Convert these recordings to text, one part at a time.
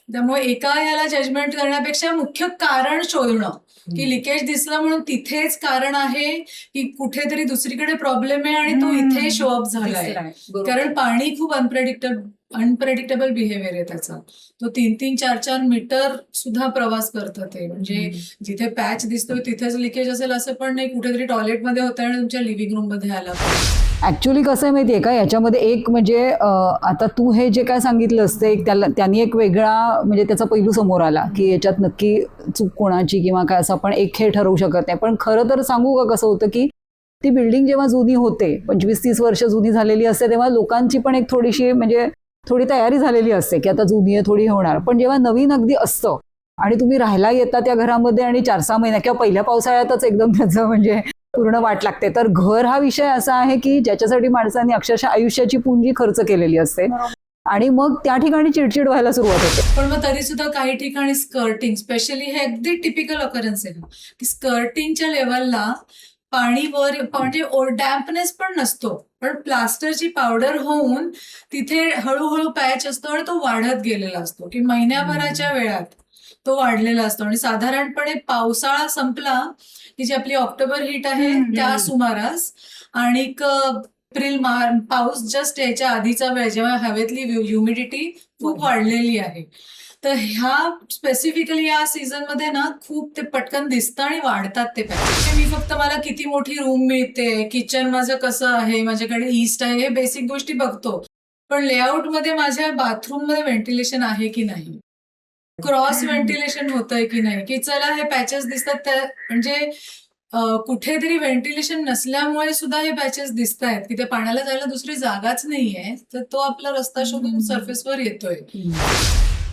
त्यामुळे एका ह्याला जजमेंट करण्यापेक्षा मुख्य कारण शोधणं की लिकेज दिसलं म्हणून तिथेच कारण आहे की कुठेतरी दुसरीकडे प्रॉब्लेम आहे आणि तो इथे शो अप झालाय. कारण पाणी खूप अनप्रेडिक्टेबल बिहेवियर आहे त्याचा. तो 3-3, 4-4 मीटर सुद्धा प्रवास करतं ते. म्हणजे जिथे पॅच दिसतोय तिथेच लिकेज असेल असं पण नाही, कुठेतरी टॉयलेटमध्ये होतं आणि तुमच्या लिव्हिंग रूम मध्ये आला. ऍक्च्युली कसं आहे माहितीये का, याच्यामध्ये एक म्हणजे आता तू हे जे काय सांगितलंस ते त्यांनी एक वेगळा म्हणजे त्याचा पैलू समोर आला की याच्यात नक्की चूक कोणाची किंवा काय असं आपण एक हे ठरवू शकत नाही. पण खरं तर सांगू का कसं होतं की ती बिल्डिंग जेव्हा जुनी होते 25-30 वर्ष जुनी झालेली असते तेव्हा लोकांची पण एक थोडीशी म्हणजे थोडी तयारी झालेली असते की आता जुनी आहे थोडी होणार. पण जेव्हा नवीन अगदी असतं आणि तुम्ही राहायला येता त्या घरामध्ये आणि 4-6 महिन्या किंवा पहिल्या पावसाळ्यातच एकदम त्याचं म्हणजे पूर्ण वाट लागते. तर घर हा विषय असा आहे की ज्याच्यासाठी माणसांनी अक्षरशः आयुष्याची पुंजी खर्च केलेली असते आणि मग त्या ठिकाणी चिडचिड व्हायला सुरुवात होते. पण मग तरी सुद्धा काही ठिकाणी स्कर्टिंग स्पेशली हे अगदी टिपिकल ऑकरन्स आहे की स्कर्टिंगच्या लेवलला पाणी वर म्हणजे डॅम्पनेस पण नसतो, पण प्लास्टरची पावडर होऊन तिथे हळूहळू पॅच असतो आणि तो वाढत गेलेला असतो की महिन्याभराच्या वेळात तो वाढलेला असतो. आणि साधारणपणे पावसाळा संपला की जी आपली ऑक्टोबर हीट आहे त्या सुमारास आणि एप्रिल पाऊस जस्ट याच्या आधीचा वेळ जेव्हा हवेतली ह्युमिडिटी खूप वाढलेली आहे. तर ह्या स्पेसिफिकली या सीझन मध्ये ना खूप ते पटकन दिसतं आणि वाढतात ते पॅच. मी फक्त मला किती मोठी रूम मिळते, किचन माझं कसं आहे, माझ्याकडे ईस्ट आहे, हे बेसिक गोष्टी बघतो. पण लेआउट मध्ये माझ्या बाथरूम मध्ये व्हेंटिलेशन आहे की नाही, क्रॉस व्हेंटिलेशन होतंय की नाही, की चला हे पॅचेस दिसतात म्हणजे कुठेतरी व्हेंटिलेशन नसल्यामुळे सुद्धा हे पॅचेस दिसत आहेत की ते पाण्याला जायला दुसरी जागाच नाहीये, तर तो आपला रस्ता शोधून सरफेसवर येतोय.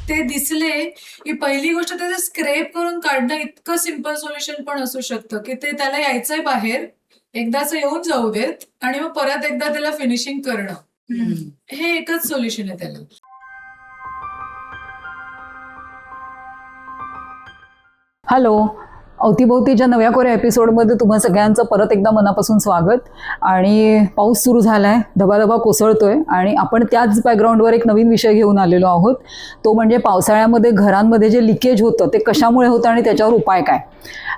ते दिसले की पहिली गोष्ट त्याचं स्क्रेप करून काढणं इतकं सिम्पल सोल्युशन पण असू शकतं की ते त्याला यायचंय बाहेर, एकदाच येऊन जाऊ देत आणि मग परत एकदा त्याला फिनिशिंग करणं, हे एकच सोल्युशन आहे त्याला. हॅलो, अवतीभोवतीच्या नव्या कोऱ्या एपिसोडमध्ये तुम्हा सगळ्यांचं परत एकदा मनापासून स्वागत. आणि पाऊस सुरू झालाय, धबाधबा कोसळतोय आणि आपण त्याच बॅकग्राऊंडवर एक नवीन विषय घेऊन आलेलो आहोत. तो म्हणजे पावसाळ्यामध्ये घरांमध्ये जे लिकेज होतं ते कशामुळे होतं आणि त्याच्यावर उपाय काय.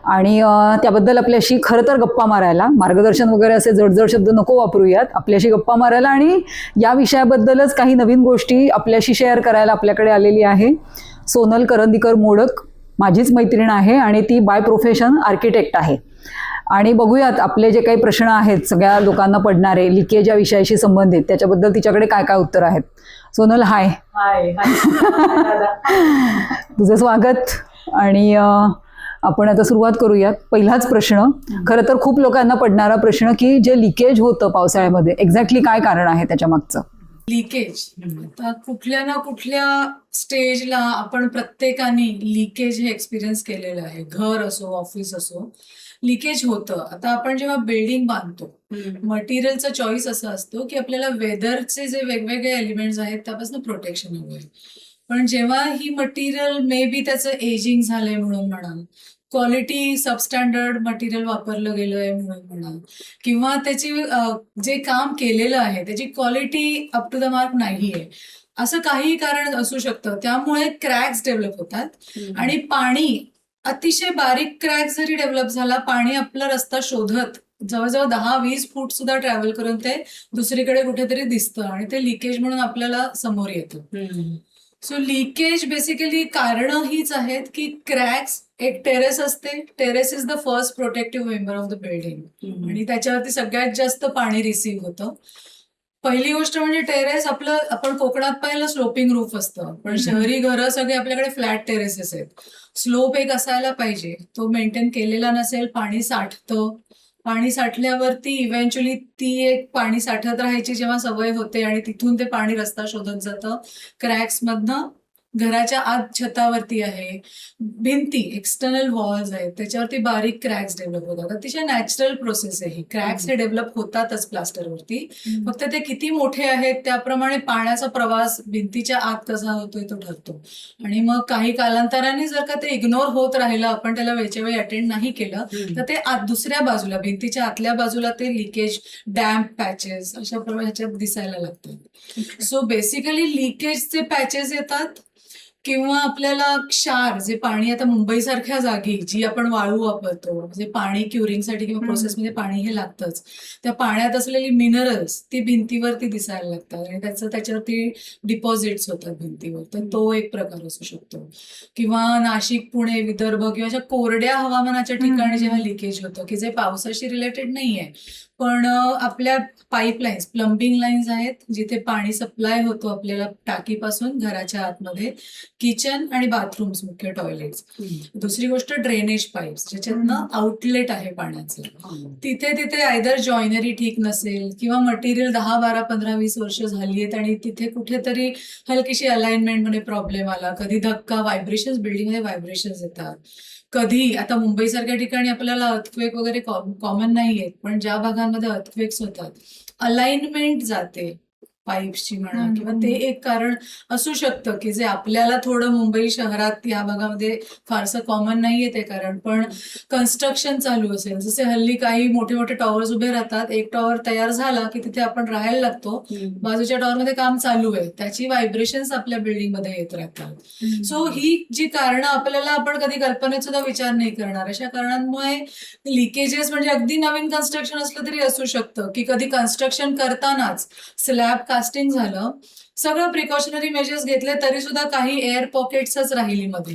आणि त्याबद्दल आपल्याशी खरं तर गप्पा मारायला, मार्गदर्शन वगैरे असे जडजड शब्द नको वापरूयात, आपल्याशी गप्पा मारायला आणि या विषयाबद्दलच काही नवीन गोष्टी आपल्याशी शेअर करायला आपल्याकडे आलेली आहे सोनल करंदीकर मोडक. माझीच मैत्रीण आहे आणि ती बाय प्रोफेशन आर्किटेक्ट आहे. आणि बघूयात आपले जे काही प्रश्न आहेत सगळ्या लोकांना पडणारे लिकेज या विषयाशी संबंधित, त्याच्याबद्दल तिच्याकडे काय काय उत्तर आहेत. सोनल, हाय. हाय. तुझं स्वागत. आणि आपण आता सुरुवात करूयात. पहिलाच प्रश्न, खरं तर खूप लोकांना पडणारा प्रश्न की जे लिकेज होतं पावसाळ्यामध्ये एक्झॅक्टली काय कारण आहे त्याच्या मागचं. लिकेज आता कुठल्या ना कुठल्या स्टेजला आपण प्रत्येकाने लिकेज हे एक्सपिरियन्स केलेलं आहे. घर असो, ऑफिस असो, लिकेज होतं. आता आपण जेव्हा बिल्डिंग बांधतो, मटेरियलचा चॉईस असा असतो की आपल्याला वेदरचे जे वेगवेगळे एलिमेंट्स आहेत त्यापासून प्रोटेक्शन हवंय. पण जेव्हा ही मटेरियल मे बी त्याचं एजिंग झालंय म्हणून म्हणा, क्वालिटी सबस्टँडर्ड मटेरियल वापरलं गेलंय म्हणून म्हणा, किंवा त्याची जे काम केलेलं आहे त्याची quality up to the mark नाहीये, असं काही कारण असू शकतं. त्यामुळे क्रॅक्स डेव्हलप होतात आणि पाणी अतिशय बारीक क्रॅक जरी डेव्हलप झाला, पाणी आपला रस्ता शोधत जवळजवळ 10-20 फूट सुद्धा ट्रॅव्हल करून ते दुसरीकडे कुठेतरी दिसतं आणि ते लिकेज म्हणून आपल्याला समोर येतं. सो लिकेज बेसिकली कारणं हीच आहेत की क्रॅक्स, एक टेरेस असते, terrace is the first protective member of the building आणि त्याच्यावरती सगळ्यात जास्त पाणी रिसीव्ह होतं. पहिली गोष्ट म्हणजे टेरेस आपलं, आपण कोकणात पाहिलं स्लोपिंग रूफ असतं, पण शहरी घरं सगळे आपल्याकडे फ्लॅट टेरेसेस आहेत. स्लोप एक असायला पाहिजे, तो मेंटेन केलेला नसेल, पाणी साठतं. पाणी साठल्यावरती इव्हेंच्युअली ती एक पाणी साठत राहायची जेव्हा सवय होते आणि तिथून ते पाणी रस्ता शोधत जातं. क्रॅक्स मधनं घराच्या आत छतावरती आहे, भिंती एक्सटर्नल वॉल्स आहेत त्याच्यावरती बारीक क्रॅक्स डेव्हलप होतात. अतिशय नॅचरल प्रोसेस आहे ही. क्रॅक्स हे डेव्हलप होतातच प्लास्टरवरती, फक्त ते किती मोठे आहेत त्याप्रमाणे पाण्याचा प्रवास भिंतीच्या आत कसा होतोय तो ठरतो. आणि मग काही कालांतराने जर का ते इग्नोर होत राहिलं, आपण त्याला वेळच्या वेळी अटेंड नाही केलं, तर ते दुसऱ्या बाजूला भिंतीच्या आतल्या बाजूला ते लिकेज, डॅम्प पॅचेस अशा ह्याच्यात दिसायला लागतात. सो बेसिकली लिकेजचे पॅचेस येतात किंवा आपल्याला क्षार, जे पाणी आता मुंबईसारख्या जागी जी आपण वाळू वापरतो, जे पाणी क्युरिंगसाठी किंवा प्रोसेसमध्ये पाणी हे लागतंच, त्या पाण्यात असलेली मिनरल्स ती भिंतीवरती दिसायला लागतात आणि त्याच्यावरती डिपॉझिट्स होतात भिंतीवर. तर तो एक प्रकार असू शकतो. किंवा नाशिक, पुणे, विदर्भ किंवा अशा कोरड्या हवामानाच्या ठिकाणी जेव्हा लिकेज होतं, की जे पावसाशी रिलेटेड नाहीये, पण आपल्या पाईपलाईन्स, प्लंबिंग लाईन्स आहेत, जिथे पाणी सप्लाय होतो आपल्याला टाकीपासून घराच्या आतमध्ये, किचन आणि बाथरूम्स, मुख्य टॉयलेट्स. दुसरी गोष्ट ड्रेनेज पाईप्स, ज्याच्यातनं आउटलेट आहे पाण्याचं. तिथे तिथे आयदर जॉइनरी ठीक नसेल किंवा मटेरियल 10, 12, 15, 20 वर्ष झाली आहेत आणि तिथे कुठेतरी हलकीशी अलाइनमेंटमध्ये प्रॉब्लेम आला, कधी धक्का, व्हायब्रेशन्स, बिल्डिंगमध्ये व्हायब्रेशन्स येतात. कधी आता मुंबईसारख्या ठिकाणी आपल्याला अर्थक्वेक वगैरे कॉमन नाही आहेत, पण ज्या भागांमध्ये अर्थक्वेक्स होतात, अलाइनमेंट जाते पाईप्सची म्हणा, किंवा ते एक कारण असू शकतं की जे आपल्याला थोडं मुंबई शहरात या भागामध्ये फारसं कॉमन नाहीये ते कारण. पण कन्स्ट्रक्शन चालू असेल, जसे हल्ली काही मोठे मोठे टॉवर्स उभे राहतात, एक टॉवर तयार झाला की तिथे आपण राहायला लागतो, बाजूच्या टॉवरमध्ये काम चालू आहे, त्याची व्हायब्रेशन्स आपल्या बिल्डिंगमध्ये येत राहतात. सो ही जी कारणं आपल्याला, आपण कधी कल्पनेत सुद्धा विचार नाही करणार, अशा कारणांमुळे लिकेजेस म्हणजे अगदी नवीन कन्स्ट्रक्शन असलं तरी असू शकतं की कधी कन्स्ट्रक्शन करतानाच स्लॅब कास्टिंग झालं, सगळं प्रिकॉशनरी मेजर्स घेतले तरी सुद्धा काही एअर पॉकेट्सच राहिली मध्ये,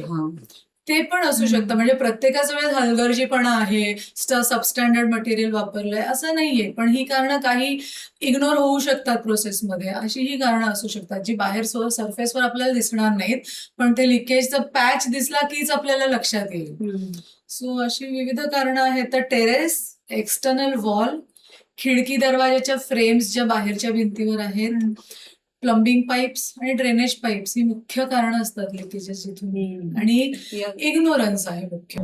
ते पण असू शकतं. म्हणजे प्रत्येकाच वेळेस हलगर्जीपणा आहे, सबस्टँडर्ड मटेरियल वापरलंय असं नाहीये, पण ही कारणं काही इग्नोर होऊ शकतात प्रोसेसमध्ये. अशी ही कारणं असू शकतात जी बाहेर सरफेसवर आपल्याला दिसणार नाहीत, पण ते लिकेजचा पॅच दिसला कीच आपल्याला लक्षात येईल. सो अशी विविध कारणं आहेत. तर टेरेस, एक्सटर्नल वॉल, खिडकी दरवाजाच्या फ्रेम्स ज्या बाहेरच्या भिंतीवर आहेत, प्लंबिंग पाईप्स आणि ड्रेनेज पाईप्स ही मुख्य कारणं असतात लिकेजेस इथून. आणि इग्नोरन्स आहे मुख्य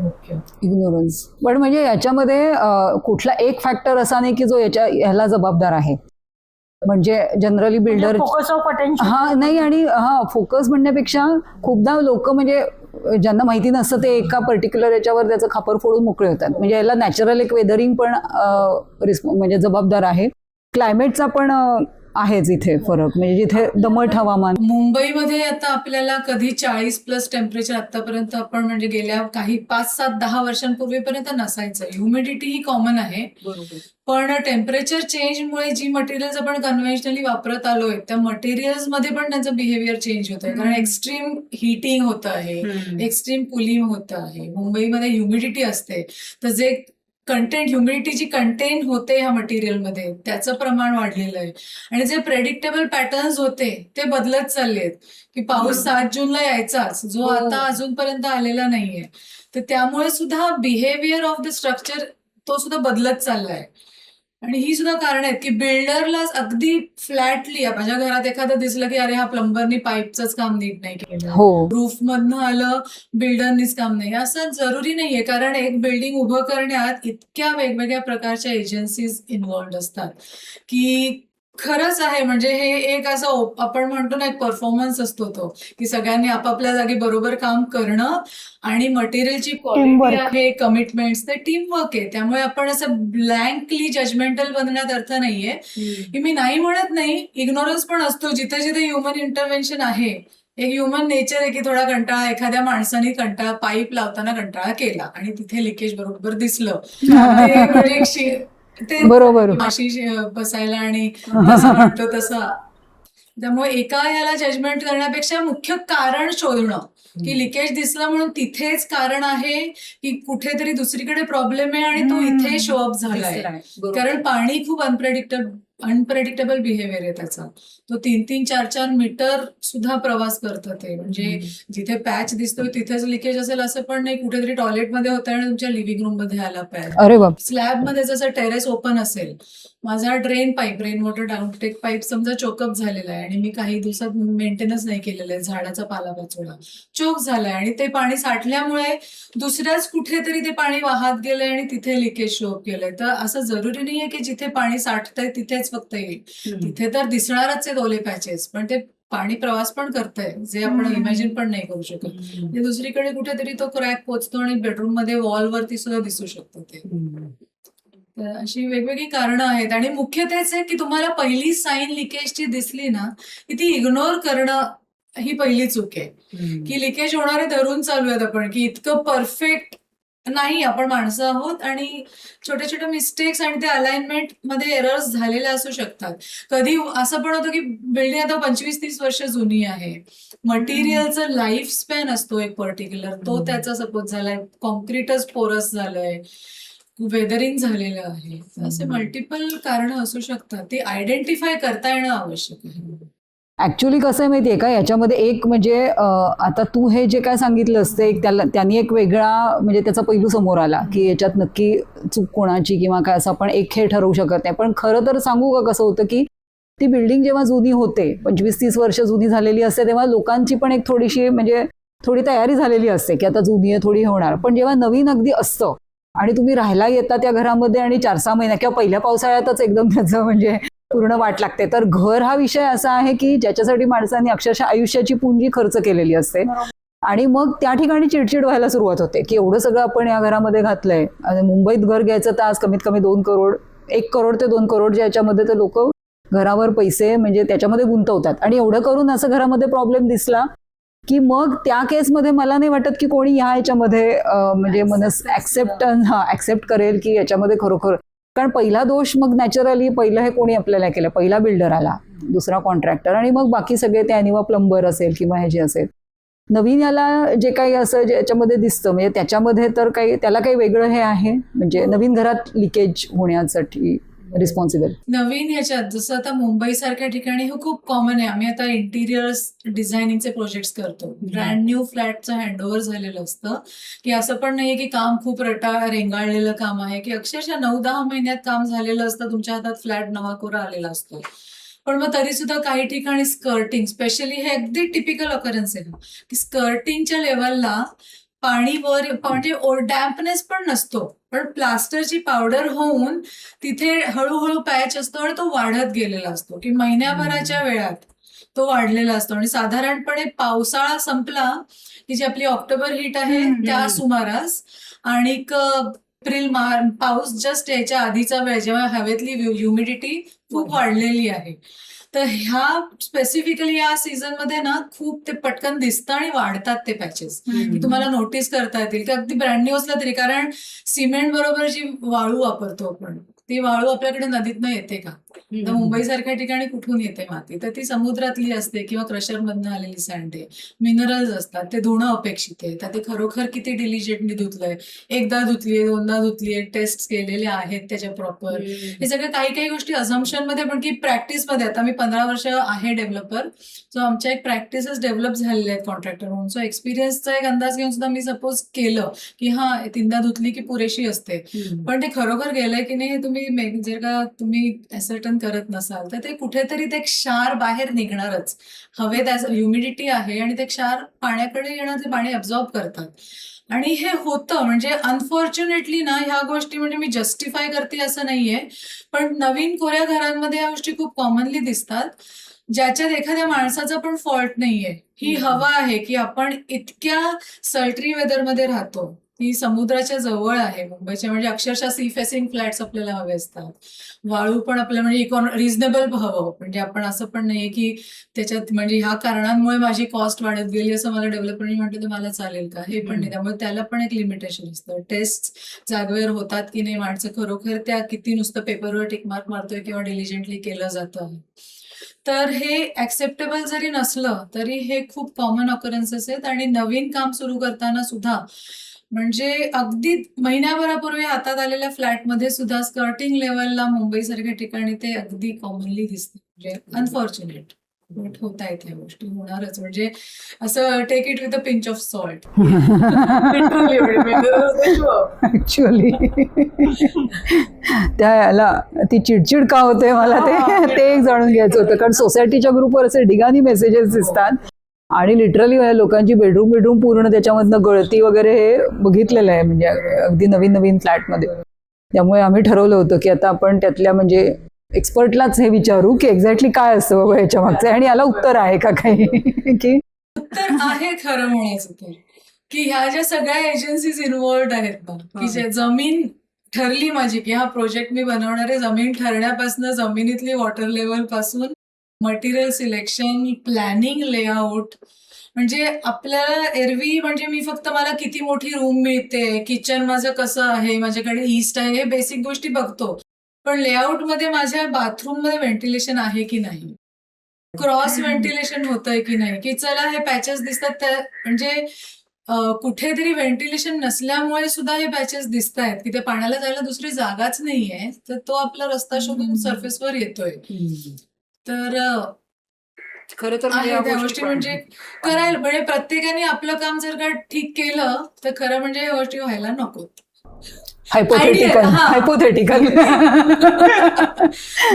इग्नोरन्स. पण म्हणजे याच्यामध्ये कुठला एक फॅक्टर असा नाही की जो ह्याला जबाबदार आहे. म्हणजे generally builder focus of attention नाही, आणि फोकस म्हणण्यापेक्षा खूपदा लोक म्हणजे ज्यांना माहिती नसतं ते एका पर्टिक्युलर याच्यावर त्याचं खापर फोडून मोकळे होतात. म्हणजे याला नॅचरल एक वेदरिंग पण म्हणजे जबाबदार आहे. क्लायमेटचा पण आहेच इथे फरक, म्हणजे जिथे दमट हवामान. मुंबईमध्ये आता आपल्याला कधी 40+ टेम्परेचर आतापर्यंत आपण म्हणजे गेल्या काही 5, 7, 10 वर्षांपूर्वीपर्यंत नसायचं. ह्युमिडिटी ही कॉमन आहे, पण टेम्परेचर चेंजमुळे जी मटेरियल्स आपण कन्व्हेन्शनली वापरत आलोय त्या मटेरियल्स मध्ये पण त्यांचं बिहेवियर चेंज होत आहे. कारण एक्स्ट्रीम हिटिंग होत आहे, एक्स्ट्रीम कुलिंग होत आहे. मुंबईमध्ये ह्युमिडिटी असते, तर जे कंटेंट, ह्युमिडिटी जी कंटेन होते ह्या मटेरियलमध्ये, त्याचं प्रमाण वाढलेलं आहे. आणि जे प्रेडिक्टेबल पॅटर्न्स होते ते बदलत चाललेत, की पाऊस 7 जूनला यायचाच, जो आता अजूनपर्यंत आलेला नाहीये. तर त्यामुळे सुद्धा बिहेवियर ऑफ द स्ट्रक्चर तो सुद्धा बदलत चाललाय. आणि ही सुद्धा कारण आहेत की बिल्डरला अगदी फ्लॅटली, माझ्या घरात एखादं दिसलं की अरे हा प्लंबरनी पाईपचंच काम नीट नाही केलं, रूफ मधनं आलं, बिल्डरनीच काम नाही, असं जरुरी नाहीये. कारण एक बिल्डिंग उभं करण्यात इतक्या वेगवेगळ्या प्रकारच्या एजन्सीज इन्व्हॉल्ड असतात की खरंच आहे. म्हणजे हे एक असं आपण म्हणतो ना, एक परफॉर्मन्स असतो तो, की सगळ्यांनी आपापल्या जागी बरोबर काम करणं आणि मटेरियलची क्वालिटी आहे, कमिटमेंट्स, ते टीमवर्क आहे. त्यामुळे आपण असं ब्लँकली जजमेंटल बनण्यात अर्थ नाहीये. की मी नाही म्हणत नाही, इग्नोरन्स पण असतो जिथे जिथे ह्युमन इंटरव्हेन्शन आहे. एक ह्युमन नेचर आहे की थोडा कंटाळा, एखाद्या माणसाने कंटाळा, पाईप लावताना कंटाळा केला आणि तिथे लिकेज बरोबर दिसलं, ते बरोबर माशी बसायला आणि तसं म्हणतो तसं. त्यामुळे एका याला जजमेंट करण्यापेक्षा मुख्य कारण शोधणं, की लिकेज दिसलं म्हणून तिथेच कारण आहे की कुठेतरी दुसरीकडे प्रॉब्लेम आहे आणि तो इथे शो अप झालाय. कारण पाणी खूप अनप्रेडिक्टेबल बिहेवियर आहे त्याचा. तो 3-3, 4-4 मीटर सुद्धा प्रवास करतं ते. म्हणजे जिथे पॅच दिसतोय तिथेच लिकेज असेल असं पण नाही, कुठेतरी टॉयलेटमध्ये होतंय आणि तुमच्या लिव्हिंग रूम मध्ये आला पॅच. अरे बाप. स्लॅबमध्ये जसं टेरेस ओपन असेल, माझा drain pipe, rain water downtake pipe समजा चोकअप झालेला आहे आणि मी काही दिवसात मेंटेनन्स नाही केलेलं आहे, झाडाचा पालापाचोळा चोक झालाय आणि ते पाणी साठल्यामुळे दुसऱ्याच कुठेतरी ते पाणी वाहत गेलंय आणि तिथे लिकेज शो अप केलंय. तर असं जरुरी नाहीये की जिथे पाणी साठतंय तिथेच फक्त येईल, तिथे तर दिसणारच आहेत ओले पॅचेस, पण ते पाणी प्रवास पण करतंय जे आपण इमॅजिन पण नाही करू शकत. दुसरीकडे कुठेतरी तो क्रॅक पोचतो आणि बेडरूम मध्ये वॉलवरती सुद्धा दिसू शकतो ते. तर अशी वेगवेगळी कारणं आहेत आणि मुख्य तेच आहे की तुम्हाला पहिली साईन लिकेजची दिसली ना की ती इग्नोर करणं ही पहिली चूक आहे की लिकेज होणारे धरून चालू आहेत आपण, की इतकं परफेक्ट नाही, आपण माणसं आहोत आणि छोट्या छोट्या मिस्टेक्स आणि ते अलाइनमेंट मध्ये एरर्स झालेले असू शकतात. कधी असं पण होतं की बिल्डिंग आता 25-30 वर्ष जुनी आहे, मटेरियलचं लाईफ स्पॅन असतो एक पर्टिक्युलर, तो त्याचा सपोज झालाय, कॉन्क्रीटच पोरस झालंय, वेदरिंग झालेलं आहे. असे मल्टिपल कारण असू शकतात, ते आयडेंटिफाय करता येणं आवश्यक आहे. ऍक्च्युली कसं आहे माहितीये का, याच्यामध्ये एक म्हणजे आता तू हे जे काय सांगितलंस ते त्यांनी एक वेगळा म्हणजे त्याचा पैलू समोर आला की याच्यात नक्की चूक कोणाची किंवा काय असं आपण एक हे ठरवू शकत नाही. पण खरं तर सांगू का कसं होतं की ती बिल्डिंग जेव्हा जुनी होते, 25-30 वर्ष जुनी झालेली असते, तेव्हा लोकांची पण एक थोडीशी म्हणजे थोडी तयारी झालेली असते की आता जुनी आहे, थोडी होणार. पण जेव्हा नवीन अगदी असतं आणि तुम्ही राहायला येता त्या घरामध्ये आणि 4-6 महिन्या किंवा पहिल्या पावसाळ्यातच एकदम त्याचं म्हणजे पूर्ण वाट लागते. तर घर हा विषय असा आहे की ज्याच्यासाठी माणसांनी अक्षरशः आयुष्याची पुंजी खर्च केलेली असते आणि मग त्या ठिकाणी चिडचिड व्हायला सुरुवात होते की एवढं सगळं आपण या घरामध्ये घातलंय. आणि मुंबईत घर घ्यायचं तर आज कमीत कमी 2 करोड, 1 करोड ते 2 करोड ज्याच्यामध्ये ते लोक घरावर पैसे म्हणजे त्याच्यामध्ये गुंतवतात. आणि एवढं करून असं घरामध्ये प्रॉब्लेम दिसला की मग त्या केसमध्ये मला नाही वाटत की कोणी ह्या याच्यामध्ये म्हणजे ऍक्सेप्ट करेल की याच्यामध्ये खरोखर. कारण पहिला दोष मग नॅचरली पहिलं हे कोणी आपल्याला केलं, पहिला बिल्डर आला, दुसरा कॉन्ट्रॅक्टर आणि मग बाकी सगळे ते किंवा प्लंबर असेल किंवा हे जे असेल. नवीन याला जे काही असं ज्याच्यामध्ये दिसतं म्हणजे त्याच्यामध्ये तर काही त्याला काही वेगळं हे आहे म्हणजे नवीन घरात लिकेज होण्यासाठी रिस्पॉन्सिबल. नवीन ह्याच्यात जसं आता मुंबई सारख्या ठिकाणी हे खूप कॉमन आहे. आम्ही आता इंटिरियर्स डिझायनिंगचे प्रोजेक्ट्स करतो. ब्रँड न्यू फ्लॅटचं हँडओव्हर झालेलं असतं, की असं पण नाहीये की काम खूप रेंगाळलेलं काम आहे, की अक्षरशः 9-10 महिन्यात काम झालेलं असतं, तुमच्या हातात फ्लॅट नवा कोरा आलेला असतो. पण मग तरी सुद्धा काही ठिकाणी स्कर्टिंग, स्पेशली हे अगदी टिपिकल ऑकरन्स आहे की स्कर्टिंगच्या लेवलला पाणी वर म्हणजे डॅम्पनेस पण नसतो, पण प्लास्टरची पावडर होऊन तिथे हळूहळू पॅच असतो आणि तो वाढत गेलेला असतो, की महिन्याभराच्या वेळात तो वाढलेला असतो. आणि साधारणपणे पावसाळा संपला की जी आपली ऑक्टोबर हीट आहे त्या सुमारास आणि एप्रिल पाऊस जस्ट यायच्या आधीचा वेळ जेव्हा हवेतली ह्युमिडिटी खूप वाढलेली आहे, तर ह्या स्पेसिफिकली या सीझन मध्ये ना खूप ते पटकन दिसतं आणि वाढतात ते पॅचेस, की तुम्हाला नोटीस करता येतील की अगदी ब्रँड न्यू असला तरी. कारण सिमेंट बरोबर जी वाळू वापरतो आपण, ती वाळू आपल्याकडे नदीतनं येते का? तर मुंबई सारख्या ठिकाणी कुठून येते माती? तर ती समुद्रातली असते किंवा क्रशरमधनं आलेली सँड आहे. मिनरल्स असतात, ते धुणं अपेक्षित आहे. तर ते खरोखर किती डिलिजंटली धुतलंय, एकदा धुतलीये, दोनदा धुतलीये, टेस्ट केलेले आहेत त्याच्या प्रॉपर, हे सगळं काही काही गोष्टी अझम्पशन मध्ये पण की प्रॅक्टिसमध्ये. आता मी 15 वर्ष आहे डेव्हलपर, सो आमच्या एक प्रॅक्टिसेस डेव्हलप झालेल्या आहेत कॉन्ट्रॅक्टर म्हणून. सो एक्सपिरियन्सचा एक अंदाज घेऊन सुद्धा मी सपोज केलं की हा 3दा धुतली की पुरेशी असते, पण ते खरोखर गेलंय की नाही हे तुम्ही जर का तुम्ही असर्टन करत नसाल तर ते कुठेतरी ते क्षार बाहेर निघणारच. हवेत ह्युमिडिटी आहे आणि ते क्षार पाण्याकडे येणार, ते पाणी अब्झॉर्ब करतात आणि हे होतं. म्हणजे अनफॉर्च्युनेटली ना ह्या गोष्टी, म्हणजे मी जस्टिफाय करते असं नाहीये, पण नवीन कोऱ्या घरांमध्ये ह्या गोष्टी खूप कॉमनली दिसतात, ज्याच्यात एखाद्या माणसाचा पण फॉल्ट नाहीये. ही हवा आहे की आपण इतक्या सल्ट्री वेदरमध्ये राहतो, ती समुद्राच्या जवळ आहे मुंबईच्या, म्हणजे अक्षरशः सी फेसिंग फ्लॅट्स आपल्याला हवे असतात. वाळू पण आपल्याला म्हणजे रिझनेबल हवं, म्हणजे आपण असं पण नाहीये की त्याच्यात म्हणजे ह्या कारणांमुळे माझी कॉस्ट वाढत गेली असं मला डेव्हलपरनी म्हटलं तर मला चालेल का, हे पण नाही. त्यामुळे त्याला पण एक लिमिटेशन असतं. टेस्ट जागेवर होतात की नाही, माणसं खरोखर त्या किती नुसतं पेपरवर टिकमार्क मारतोय किंवा डिलिजंटली केलं जातं. तर हे ऍक्सेप्टेबल जरी नसलं तरी हे खूप कॉमन ऑकरन्सेस आहेत. आणि नवीन काम सुरू करताना सुद्धा म्हणजे अगदी महिन्याभरापूर्वी हातात आलेल्या फ्लॅटमध्ये सुद्धा स्कर्टिंग लेवलला मुंबई सारख्या ठिकाणी ते अगदी कॉमनली दिसते. म्हणजे अनफॉर्च्युनेट बट होत आहेत ह्या गोष्टी, होणारच. म्हणजे असं take it with a pinch of salt. Actually त्या याला ती चिडचिड का होते मला ते एक जाणून घ्यायचं होतं. कारण सोसायटीच्या ग्रुपवर असे ढिगाणी मेसेजेस दिसतात आणि लिटरली लोकांची बेडरूम पूर्ण त्याच्यामधनं गळती वगैरे हे बघितलेलं आहे, म्हणजे अगदी नवीन फ्लॅटमध्ये. त्यामुळे आम्ही ठरवलं होतं की आता आपण त्यातल्या म्हणजे एक्सपर्टलाच हे विचारू की एक्झॅक्टली काय असतं बाबा याच्या मागचं आणि याला उत्तर आहे का काही की उत्तर आहे खरं म्हणायचं तर, की ह्या ज्या सगळ्या एजन्सीज इन्व्हॉल्ड आहेत ना, की जे जमीन ठरली माझी की हा प्रोजेक्ट मी बनवणारे, जमीन ठरण्यापासून जमिनीतली वॉटर लेवल पासून मटेरियल सिलेक्शन, प्लॅनिंग, लेआउट. म्हणजे आपल्याला एरवी म्हणजे मी फक्त मला किती मोठी रूम मिळते, किचन माझं कसं आहे, माझ्याकडे ईस्ट आहे, हे बेसिक गोष्टी बघतो. पण लेआउट मध्ये माझ्या बाथरूम मध्ये व्हेंटिलेशन आहे की नाही, क्रॉस व्हेंटिलेशन होतंय की नाही, की चला हे पॅचेस दिसतात म्हणजे कुठेतरी व्हेंटिलेशन नसल्यामुळे सुद्धा हे पॅचेस दिसत आहेत की ते पाण्याला जायला दुसरी जागाच नाहीये, तर तो आपला रस्ता शोधून सरफेसवर येतोय. तर खरं तर आहे त्या गोष्टी म्हणजे करायला म्हणजे प्रत्येकाने आपलं काम जर का ठीक केलं तर खरं म्हणजे या गोष्टी व्हायला नकोत. हायपोथेटिकल Ideal, हा. हायपोथेटिकल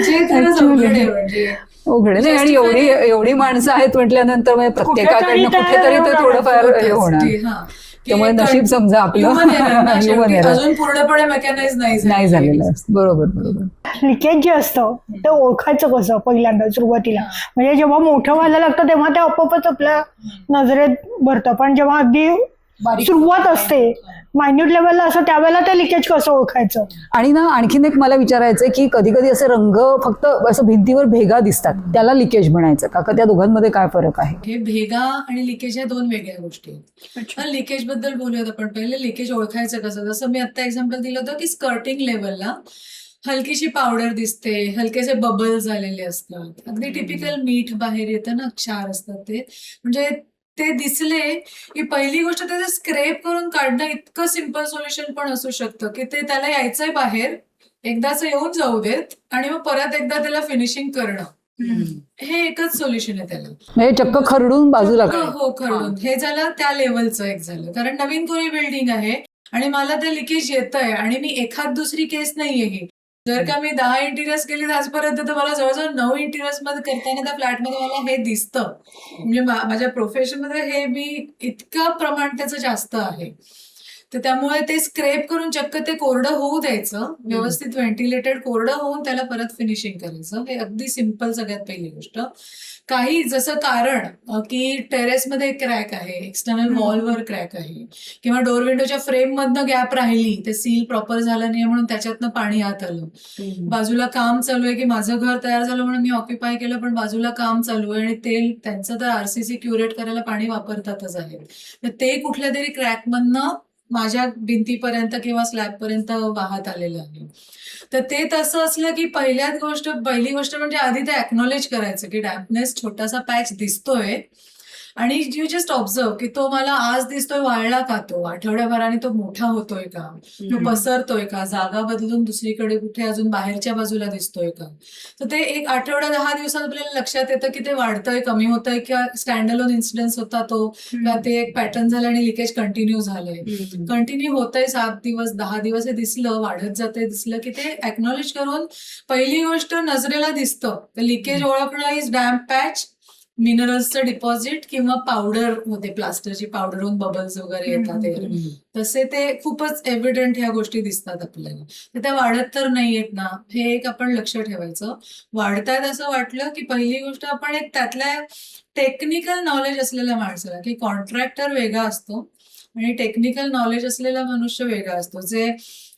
जे खरंच अवघड आहे म्हणजे उघड नाही. आणि एवढी एवढी माणसं आहेत म्हटल्यानंतर मग प्रत्येकाकडनं कुठेतरी ते थोडंफार हे होणार. हा. त्यामुळे नशीब समजा आपलं Human error ना, Human शेवटी error. अजून पूर्णपणे मेकॅनाइज नाही झालेलं असतं. बरोबर बरोबर. लिकेज जे असतं ते ओळखायचं कसं पहिल्यांदा सुरुवातीला. म्हणजे जेव्हा मोठं व्हायला लागतं तेव्हा ते आपोआपच आपल्या नजरेत भरतं, पण जेव्हा अगदी सुरुवात असते मायन्यूट लेवलला असं त्यावेळेला ते लिकेज कसं ओळखायचं. आणि ना आणखीन एक मला विचारायचंय की कधी कधी असे रंग फक्त असं भिंतीवर भेगा दिसतात, त्याला लिकेज म्हणायचं का? त्या दोघांमध्ये काय फरक आहे? हे भेगा आणि लिकेज या दोन वेगळ्या गोष्टी आहेत. लिकेज बद्दल बोलूयात आपण. पहिले लिकेज ओळखायचं कसं, जसं मी आता एक्झाम्पल दिलं होतं की स्कर्टिंग लेवलला हलकीशी पावडर दिसते, हलकेसे बबल झालेले असतात, अगदी टिपिकल मीठ बाहेर येतं ना, क्षार असतात ते. म्हणजे ते दिसले की पहिली गोष्ट त्याचं स्क्रेप करून काढणं इतकं सिम्पल सोल्युशन पण असू शकतं की ते त्याला यायचंय बाहेर, एकदाच येऊन जाऊ देत आणि मग परत एकदा त्याला फिनिशिंग करणं, हे एकच सोल्युशन आहे त्याला. म्हणजे चक्क खरडून बाजूला हो, खरडून. हे झालं त्या लेवलचं एक झालं. कारण नवीन कोणी बिल्डिंग आहे आणि मला ते लिकेज येतंय आणि मी एखाद दुसरी केस नाहीये ही. जर का मी 10 इंटिरियर्स केली आजपर्यंत तर मला जवळजवळ 9 इंटिरियर्स मध्ये करताना त्या फ्लॅटमध्ये मला हे दिसतं. म्हणजे माझ्या प्रोफेशनमध्ये हे मी इतकं प्रमाण त्याचं जास्त आहे. तर त्यामुळे ते स्क्रेप करून चक्क ते कोरडं होऊ द्यायचं, व्यवस्थित व्हेंटिलेटेड कोरडं होऊन त्याला परत फिनिशिंग करायचं. हे अगदी सिम्पल सगळ्यात पहिली गोष्ट. काही जसं कारण की टेरेसमध्ये क्रॅक आहे, एक्सटर्नल वॉलवर क्रॅक आहे किंवा डोर विंडोच्या फ्रेम मधनं गॅप राहिली, ते सील प्रॉपर झालं नाही म्हणून त्याच्यातनं पाणी आत आलं, बाजूला काम चालू आहे की माझं घर तयार झालं म्हणून मी ऑक्युपाय केलं पण बाजूला काम चालू आहे आणि ते त्यांचं तर आरसीसी क्युरेट करायला पाणी वापरतातच आहे, तर ते कुठल्या तरी क्रॅक मधनं माझ्या भिंतीपर्यंत किंवा स्लॅबपर्यंत वाहत आलेलं आहे. तर ते तसं असलं की पहिली गोष्ट म्हणजे आधी ते एक्नॉलेज करायचं की डॅम्पनेस छोटासा पॅच दिसतोय आणि यू जस्ट ऑब्झर्व की तो मला आज दिसतोय, वाळला का तो, आठवड्याभराने तो मोठा होतोय का, तो पसरतोय का, जागा बदलून दुसरीकडे कुठे अजून बाहेरच्या बाजूला दिसतोय का. तर ते एक आठवडा 10 दिवसात आपल्याला लक्षात येतं की ते वाढतंय, कमी होतंय, किंवा स्टँडअलोन इन्सिडेन्स होता तो, का ते एक पॅटर्न झालं आणि लिकेज कंटिन्यू झालंय, कंटिन्यू होतंय 7 दिवस 10 दिवस, हे दिसलं, वाढत जाते दिसलं की ते एक्नॉलेज करून पहिली गोष्ट नजरेला दिसतं. लिकेज ओळखणं इज डॅम्प पॅच, मिनरल्सचं डिपॉझिट किंवा पावडर होते, प्लास्टरची पावडर होऊन बबल्स वगैरे येतात, तसे ते खूपच एव्हिडंट ह्या गोष्टी दिसतात आपल्याला. तर त्या वाढत तर नाहीयेत ना, हे एक आपण लक्ष ठेवायचं. वाढतायत असं वाटलं की पहिली गोष्ट आपण एक त्यातल्या टेक्निकल नॉलेज असलेल्या माणसाला, की कॉन्ट्रॅक्टर वेगळा असतो आणि टेक्निकल नॉलेज असलेला मनुष्य वेगळा असतो. जे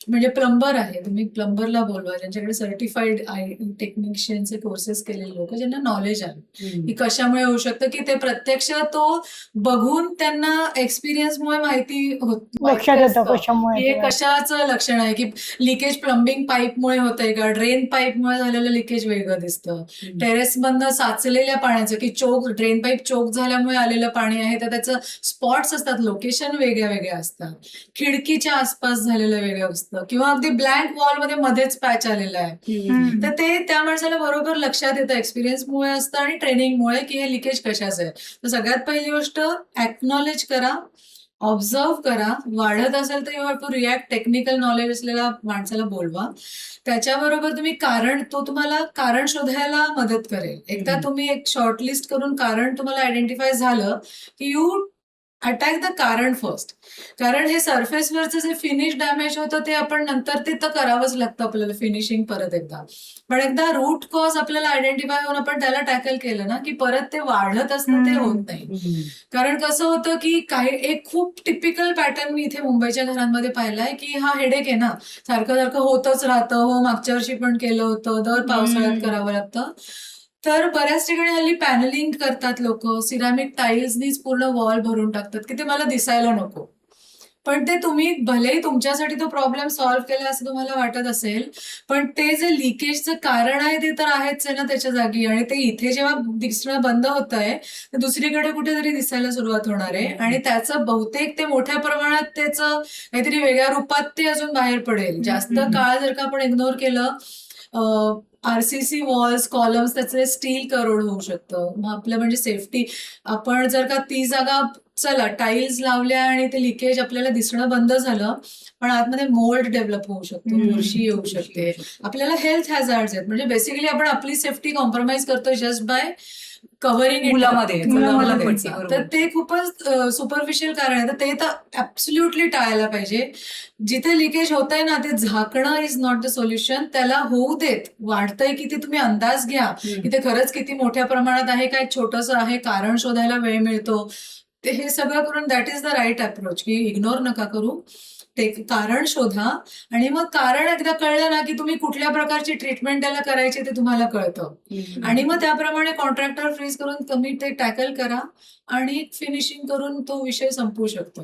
म्हणजे प्लंबर आहे, तुम्ही प्लंबरला बोलवा, ज्यांच्याकडे सर्टिफाईड टेक्निशियनचे कोर्सेस केलेले लोक, ज्यांना नॉलेज आहे की कशामुळे होऊ शकतं, की ते प्रत्यक्ष तो बघून त्यांना एक्सपिरियन्समुळे माहिती लक्षात येतं कशामुळे हे कशाचं लक्षण आहे, की लिकेज प्लंबिंग पाईपमुळे होतंय का, ड्रेन पाईपमुळे झालेलं लिकेज वेगळं दिसतं, टेरेस मधनं साचलेल्या पाण्याचं, की ड्रेन पाईप चोक झाल्यामुळे आलेलं पाणी आहे तर त्याचं स्पॉट्स असतात, लोकेशन वेगळ्या वेगळ्या असतात, खिडकीच्या आसपास झालेलं वेगळं असतं, किंवा अगदी ब्लँक वॉल मध्ये मध्येच पॅच आलेला आहे. तर ते त्या माणसाला बरोबर लक्षात येतं, एक्सपिरियन्समुळे असतं आणि ट्रेनिंगमुळे, की हे लिकेज कशाचं आहे. तर सगळ्यात पहिली गोष्ट एक्नॉलेज करा, ऑब्झर्व करा, वाढत असेल तर you have to react, technical knowledge असलेल्या माणसाला बोलवा. त्याच्याबरोबर तुम्ही तुम्हाला कारण शोधायला मदत करेल. एकदा तुम्ही एक शॉर्टलिस्ट करून कारण तुम्हाला आयडेंटिफाय झालं की यू अटॅक द कारण फर्स्ट. कारण हे सरफेसवरचं जे फिनिश डॅमेज होतं ते आपण नंतर ते तर करावंच लागतं आपल्याला, फिनिशिंग परत एकदा. पण एकदा रूट कॉज आपल्याला आयडेंटिफाय होऊन आपण त्याला टॅकल केलं ना की परत ते वाढत असतं, ते होत नाही. कारण कसं होतं की एक खूप टिपिकल पॅटर्न मी इथे मुंबईच्या घरांमध्ये पाहिलाय, की हा हेडेक आहे ना, सारखं सारखं होतच राहतं. हो, मागच्या वर्षी पण केलं होतं, दर पावसाळ्यात करावं लागतं. तर बऱ्याच ठिकाणी हल्ली पॅनलिंग करतात लोक, सिरामिक टाईल्सनीच पूर्ण वॉल भरून टाकतात की ते मला दिसायला नको. पण ते तुम्ही भलेही तुमच्यासाठी तो प्रॉब्लेम सॉल्व्ह केला असं तुम्हाला वाटत असेल, पण ते जे लिकेजचं कारण आहे ते तर आहेच आहे ना त्याच्या जागी, आणि ते इथे जेव्हा दिसणं बंद होत आहे तर दुसरीकडे कुठेतरी दिसायला सुरुवात होणार आहे, आणि त्याचं बहुतेक ते मोठ्या प्रमाणात त्याचं काहीतरी वेगळ्या रूपात ते अजून बाहेर पडेल. जास्त काळ जर का आपण इग्नोर केलं, आरसीसी वॉल्स, कॉलम्स, त्याचे स्टील करोड होऊ शकतं. मग आपलं म्हणजे सेफ्टी, आपण जर का ती जागा चला टाईल्स लावल्या आणि ते लिकेज आपल्याला दिसणं बंद झालं, पण आतमध्ये मोल्ड डेव्हलप होऊ शकतो, बुरशी येऊ शकते, आपल्याला हेल्थ हॅझार्ड्स आहेत. म्हणजे बेसिकली आपण आपली सेफ्टी कॉम्प्रोमाइज करतो जस्ट बाय कव्हरिंग मुलामध्ये तर ते खूपच सुपरफिशियल कारण आहे. तर ते तर ऍब्सोल्युटली टाळायला पाहिजे. जिथे लिकेज होत आहे ना ते झाकणं इज नॉट द सोल्युशन. त्याला होऊ देत, वाढतंय किती तुम्ही अंदाज घ्या की ते खरंच किती मोठ्या प्रमाणात आहे, काय छोटंसं आहे, कारण शोधायला वेळ मिळतो. ते हे सगळं करून that is the right approach, की इग्नोर नका करू, ते कारण शोधा. आणि मग कारण एकदा कळलं ना की तुम्ही कुठल्या प्रकारची ट्रीटमेंट त्याला करायची ते तुम्हाला कळतं, आणि मग त्याप्रमाणे कॉन्ट्रॅक्टर फ्रीज करून तुम्ही ते टॅकल करा आणि फिनिशिंग करून तो विषय संपू शकतो.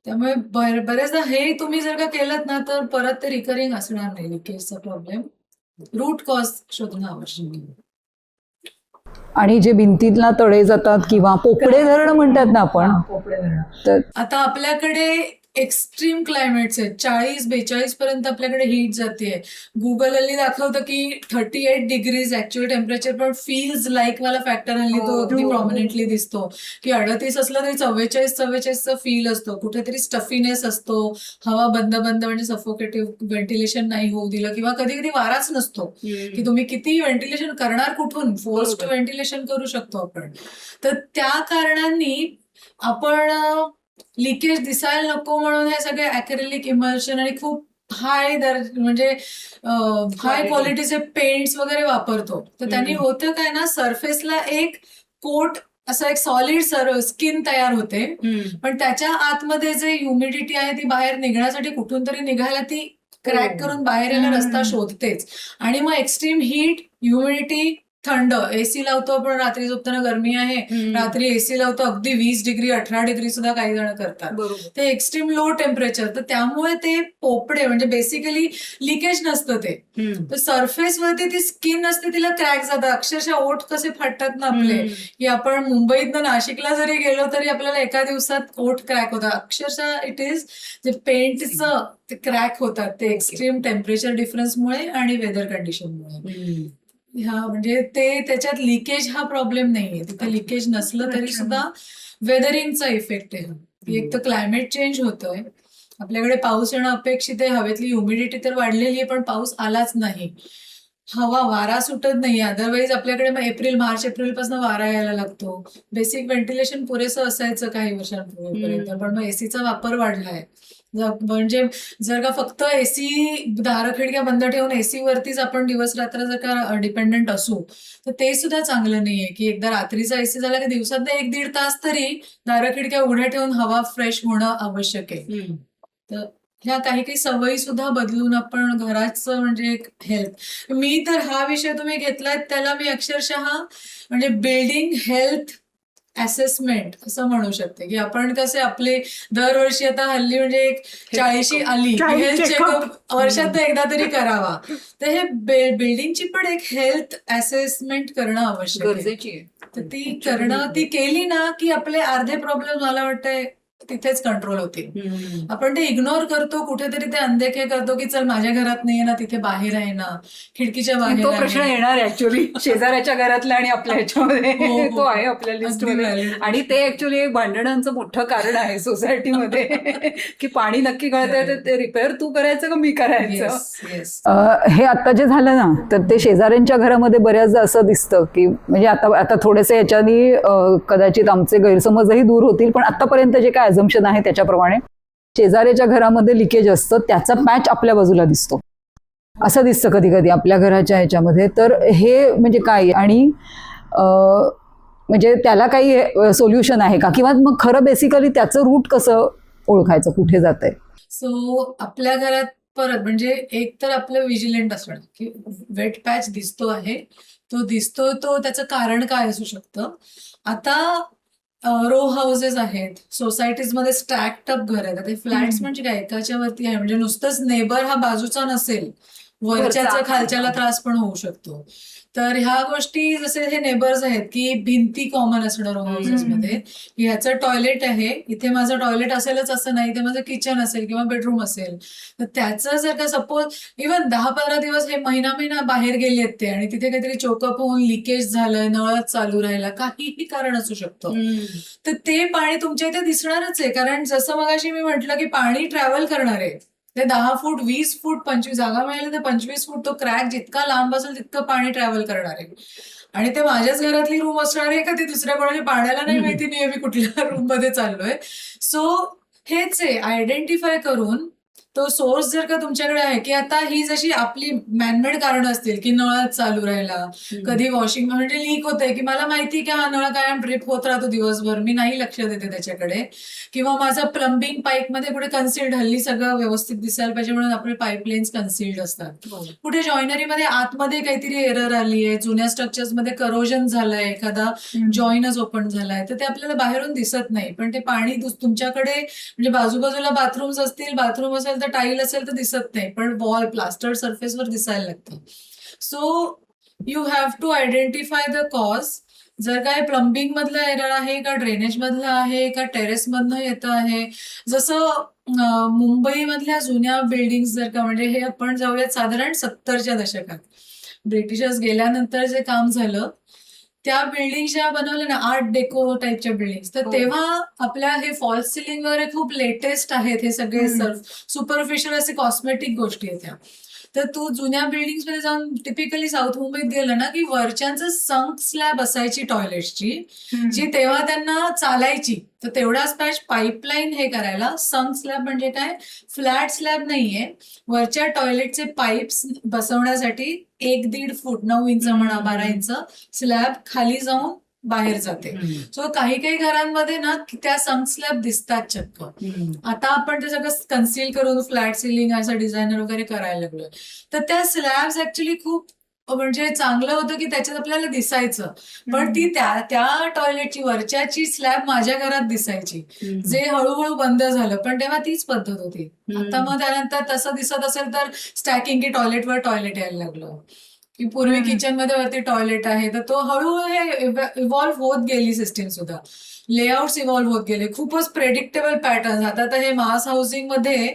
त्यामुळे बरेचदा हे तुम्ही जर का केलं ना तर परत ते रिकरिंग असणार नाही लिकेजचा प्रॉब्लेम. रूट कॉज शोधणं आवश्यक आहे. आणि जे भिंतीला तडे जातात किंवा पोपडे धरण म्हणतात ना आपण, तर आता आपल्याकडे एक्स्ट्रीम क्लायमेट्स आहेत, 40-42 पर्यंत आपल्याकडे हीट जाते. गुगल हल्ली दाखवतं की 38 डिग्रीज ऍक्च्युअल टेम्परेचर, पण फील्स लाईक वाला फॅक्टर हल्ली तो अगदी प्रॉमिनंटली दिसतो की 38 असलं तरी 44-44चा फील असतो, कुठेतरी स्टफीनेस असतो, हवा बंद म्हणजे सफोकेटिव्ह, व्हेंटिलेशन नाही होऊ दिलं, किंवा कधी कधी वाराच नसतो की तुम्ही किती व्हेंटिलेशन करणार, कुठून फोर्स्ड व्हेंटिलेशन करू शकतो आपण. तर त्या कारणांनी आपण लिकेज दिसायला नको म्हणून हे सगळे अॅक्रेलिक इमल्शन आणि खूप हाय म्हणजे हाय क्वालिटीचे पेंट्स वगैरे वापरतो. तर त्यांनी होतं काय ना, सरफेसला एक कोट, असं एक सॉलिड स्किन तयार होते, पण त्याच्या आतमध्ये जे ह्युमिडिटी आहे ती बाहेर निघण्यासाठी कुठून तरी निघायला ती क्रॅक करून बाहेर यायला रस्ता शोधतेच. आणि मग एक्स्ट्रीम हीट, ह्युमिडिटी, थंड, एसी लावतो आपण, रात्री झोपताना गरमी आहे, रात्री एसी लावतो, अगदी 20 डिग्री 18 डिग्री सुद्धा काही जण करतात. ते एक्स्ट्रीम लो टेम्परेचर, तर त्यामुळे ते पोपडे, म्हणजे बेसिकली लिकेज नसतं ते, तर सरफेसवरती ती स्किन असते तिला क्रॅक जातात. अक्षरशः ओठ कसे फाटतात ना आपले, की आपण मुंबईतनं नाशिकला जरी गेलो तरी आपल्याला एका दिवसात ओठ क्रॅक होतात. अक्षरशः इट इज जे पेंटचं ते क्रॅक होतात, ते एक्स्ट्रीम टेम्परेचर डिफरन्समुळे आणि वेदर कंडिशनमुळे. हा म्हणजे ते त्याच्यात लिकेज हा प्रॉब्लेम नाहीये, तिथे लिकेज नसलं तरी सुद्धा वेदरिंगचा इफेक्ट आहे. एक तर क्लायमेट चेंज होतोय, आपल्याकडे पाऊस येणं अपेक्षित आहे, हवेतली ह्युमिडिटी तर वाढलेली आहे पण पाऊस आलाच नाही, वारा सुटत नाही. अदरवाईज आपल्याकडे मग मार्च एप्रिल पासून वारा यायला लागतो. बेसिक व्हेंटिलेशन पुरेसं असायचं काही वर्षांपूर्वीपर्यंत, पण मग एसीचा वापर वाढलाय. म्हणजे जर का फक्त एसी, दारं खिडक्या बंद ठेवून एसी वरतीच आपण दिवस रात्र जर का डिपेंडंट असू तर ते सुद्धा चांगलं नाहीये, की एकदा रात्रीचा एसी झाला की दिवसात 1-1.5 तास तरी दारं खिडक्या उघड्या ठेवून हवा फ्रेश होणं आवश्यक आहे. तर ह्या काही सवयी सुद्धा बदलून आपण घराचं म्हणजे एक हेल्थ, मी तर हा विषय तुम्ही घेतलाय त्याला मी अक्षरशः म्हणजे बिल्डिंग हेल्थ असेसमेंट असं म्हणू शकते, की आपण कसे आपले दरवर्षी आता हल्ली म्हणजे एक 40 आली हेल्थ चेकअप वर्षात एकदा तरी करावा, तर हे बिल्डिंगची पण एक हेल्थ असेसमेंट करणं आवश्यक गरजेची आहे. तर ती करणं, ती केली ना की आपले अर्धे प्रॉब्लेम मला वाटतंय तिथेच कंट्रोल होतील. आपण ते इग्नोर करतो, कुठेतरी ते अनदेखे करतो की चल माझ्या घरात नाहीये ना, तिथे बाहेर आहे ना, खिडकीच्या बाहेर तो प्रश्न येणार आहे ऍक्च्युअली शेजाऱ्याच्या घरातला आणि आपल्या ह्याच्यामध्ये तो आहे आपल्या लिस्टमध्ये. आणि ते ऍक्च्युअली भांडणांचं मोठं कारण आहे सोसायटीमध्ये की पाणी नक्की गळतंय तर ते रिपेअर तू करायचं का मी करायचं. हे आता जे झालं ना तर ते शेजाऱ्यांच्या घरामध्ये बऱ्याचदा असं दिसतं की म्हणजे आता थोडेसे याच्यानी कदाचित आमचे गैरसमजही दूर होतील, पण आतापर्यंत जे काय अझम्पशन आहे त्याच्याप्रमाणे शेजाऱ्याच्या घरामध्ये लिकेज असतं, त्याचा पॅच आपल्या बाजूला दिसतो, असं दिसतं कधी कधी आपल्या घराच्या ह्याच्यामध्ये. तर हे म्हणजे काय, आणि म्हणजे त्याला काही सोल्युशन आहे का, किंवा मग खरं बेसिकली त्याचं रूट कसं ओळखायचं, कुठे जात आहे. सो आपल्या घरात परत म्हणजे एक तर आपलं विजिलंट असणं की वेट पॅच दिसतो आहे तो दिसतोय तो त्याचं कारण काय असू शकतं. आता रो हाऊसेस आहेत, सोसायटीजमध्ये स्टॅक्ड अप घर आहेत. आता फ्लॅट्स म्हणजे काय, एकाच्या वरती आहे म्हणजे नुसतंच नेबर हा बाजूचा नसेल, वरच्याचा वरचा. खालच्याला त्रास पण होऊ शकतो. तर ह्या गोष्टी जसे हे नेबर्स आहेत की भिंती कॉमन असणार रो हाऊसेसमध्ये, ह्याचं टॉयलेट आहे, इथे माझं टॉयलेट असेलच असं नाही, इथे माझं किचन असेल किंवा बेडरूम असेल, तर त्याचं जर का सपोज इव्हन 10-15 दिवस हे महिना बाहेर गेले आहेत ते आणि तिथे काहीतरी चोकअप होऊन लिकेज झालंय, नळच चालू राहिला, काहीही कारण असू शकतं, तर ते पाणी तुमच्या इथे दिसणारच आहे. कारण जसं मगाशी मी म्हटलं की पाणी ट्रॅव्हल करणार आहे, ते 10 फूट 20 फूट 25 जागा मिळाली तर 25 फूट तो क्रॅक जितका लांब असेल तितकं पाणी ट्रॅव्हल करणार आहे. आणि ते माझ्याच घरातली रूम असणार आहे का ती दुसऱ्या कोणाच्या पाण्याला नाही माहिती नाही मी कुठल्या रूम मध्ये चाललोय. सो हेच आहे, आयडेंटिफाय करून तो सोर्स जर का तुमच्याकडे आहे की आता ही जशी आपली मॅनमेड कारण असतील की नळच चालू राहिला, कधी वॉशिंग म्हणजे लीक होतंय की मला माहिती की हा नळ कायम ड्रिप होत राहतो दिवसभर, मी नाही लक्ष देते त्याच्याकडे, किंवा माझं प्लंबिंग पाईप मध्ये कुठे कन्सिल्ड, हल्ली सगळं व्यवस्थित दिसायला पाहिजे म्हणून आपले पाईपलाईन्स कन्सिल्ड असतात, कुठे जॉइनरीमध्ये आतमध्ये काहीतरी एरर आली आहे, जुन्या स्ट्रक्चर्स मध्ये करोजन झालंय, एखादा जॉईनच ओपन झालाय, तर ते आपल्याला बाहेरून दिसत नाही, पण ते पाणी तुमच्याकडे म्हणजे बाजूबाजूला बाथरूम्स असतील, बाथरूम असेल तर टाईल असेल तर दिसत नाही, पण वॉल प्लास्टर सरफेसवर दिसायला लागतं. So you have to identify the cause. जर काय प्लंबिंग मधलं एरर आहे का, ड्रेनेज मधलं आहे का, टेरेस मधनं येतं आहे. जसं मुंबईमधल्या जुन्या बिल्डिंग्स जर का, म्हणजे हे आपण जाऊयात साधारण 70च्या दशकात, ब्रिटिशर्स गेल्यानंतर जे काम झालं, त्या बिल्डिंग ज्या बनवल्या ना आर्ट डेको टाईपच्या बिल्डिंग, तर तेव्हा आपल्या हे फॉल्स सिलिंग वगैरे खूप लेटेस्ट आहेत, हे सगळे सुपरफिशियल असे कॉस्मेटिक गोष्टी आहेत त्या. तर तू जुन्या बिल्डिंग मध्ये जाऊन टिपिकली साऊथ मुंबईत गेलं ना की वरच्यांचं संक स्लॅब असायची टॉयलेटची, जी तेव्हा त्यांना चालायची, तर तेवढाच पॅच पाईपलाईन हे करायला. संक स्लॅब म्हणजे काय, फ्लॅट स्लॅब नाहीये, वरच्या टॉयलेटचे पाईप्स बसवण्यासाठी 1-1.5 फूट 9 इंच म्हणा 12 इंच स्लॅब खाली जाऊन बाहेर जाते. सो काही काही घरांमध्ये ना त्या संक स्लॅब दिसतात चक्क. आता आपण ते सगळं कन्सील करून फ्लॅट सिलिंग असं डिझायनर वगैरे करायला लागलोय, तर त्या स्लॅब्स ऍक्च्युली खूप म्हणजे चांगलं होतं की त्याच्यात आपल्याला दिसायचं, पण ती त्या टॉयलेटची वरच्याची स्लॅब माझ्या घरात दिसायची, जे हळूहळू बंद झालं, पण तेव्हा तीच पद्धत होती. आता मग त्यानंतर तसं दिसत असेल तर स्टॅकिंग की टॉयलेटवर टॉयलेट यायला लागलं, की पूर्वी किचन मध्ये वरती टॉयलेट आहे, तर तो हळूहळू हे इव्हॉल्व्ह होत गेली सिस्टीम सुद्धा, लेआउट्स इव्हॉल्व्ह होत गेले, खूपच प्रेडिक्टेबल पॅटर्न. आता हे मास हाऊसिंग मध्ये